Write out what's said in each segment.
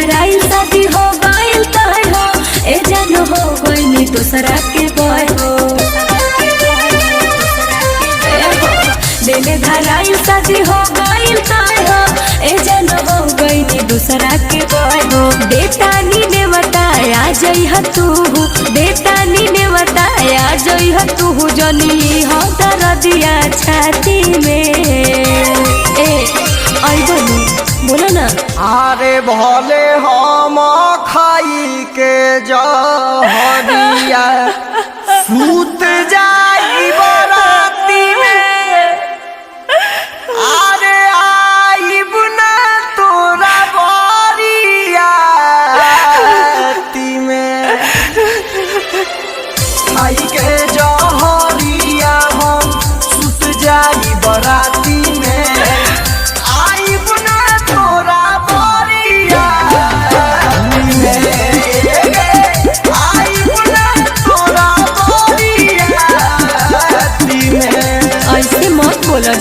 धराई शादी हो गइल तय हो ए जान हो गइनी दूसरा के बॉय हो दिल धराई शादी हो गइल तय हो ए जान हो गइनी दूसरा के बॉय हो बेटानी ने बताया जई ह तू बेटानी ने बताया जई ह तू जनी हो दर्दिया छाती में ए आई बोलो ना। अरे भले हम खाई के जहरिया सूत जाई बराती में अरे आइब ना तोरा बरिया में खाई के जहरिया हम सूत जाई बराती में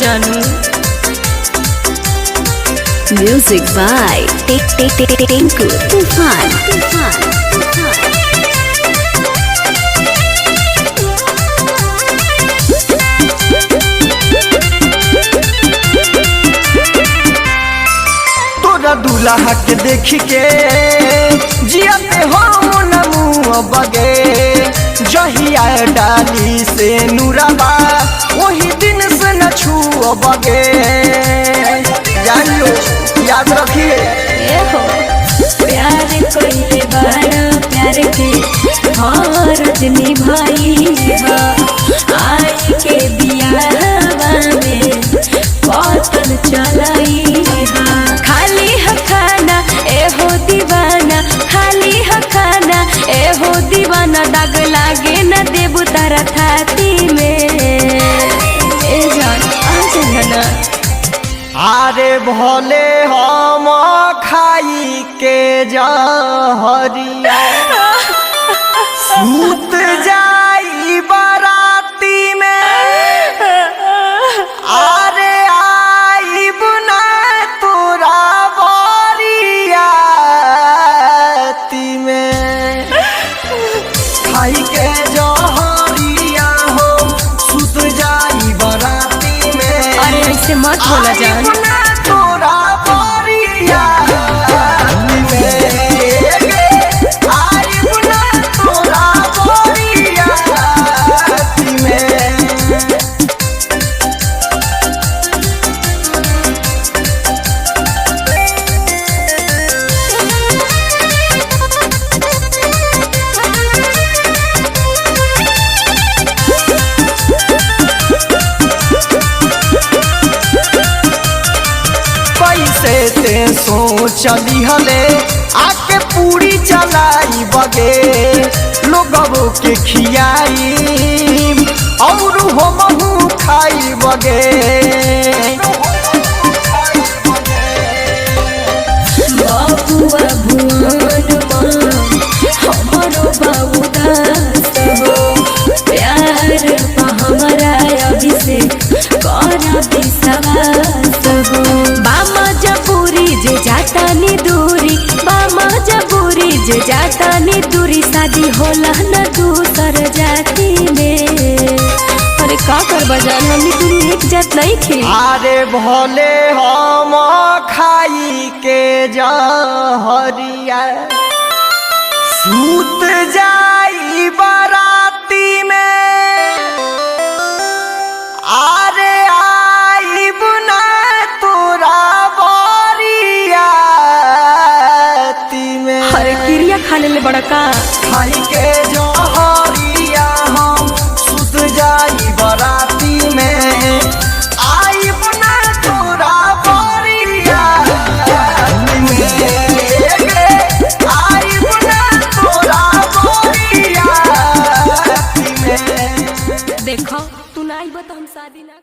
जानू म्यूजिक बाय टिंकू तूफान तोरा दूल्हा के देख के जिया पे हम नमू बगे जहिया डाली से नूराबा वही दिन से न छू बगे जानियो याद रखिए प्यार कोइले बड़ा प्यार के हाँ रजनी भाई आई के बियाहवा में पतन चलाई खाली है खाना एहो दीवाना खाली है खाना एहो दीवाना दाग लागे न देबू तारा थाती में ए जान आ जाना। अरे भले हम खाई के जहरिया सूत जाई बराती में अरे आइब ना तोरा बरिया में खाई के जहरिया हम सूत जाई बराती में। अरे ऐसे मत बोला जान तोरा बरिया सोचली हले आके पूरी चलाई बगे लोगों के खियाई और हम खाई बगे बाबुआ भुवन हमारो बाबू दास हो प्यार हमारा अभिषेक करा विश्वास हो बामा जबूरी जे जाता नी दूरी बामा जबूरी जे जाता नी दूरी शादी होला न दूसर जाति में अरे का कर बजान हमनी दूरी एक जात नहीं खे। अरे भले हम खाई के जहरिया सूत जाई बराती में अरे आइब ना तोरा बरिया में। अरे क्रिया खाने ले बड़ा का खाई के जहरिया हम सूत जाई बराती में आइब ना तोरा बरिया आइब ना तोरा बरिया में। देखो तू ना आइब तो हम शादी ना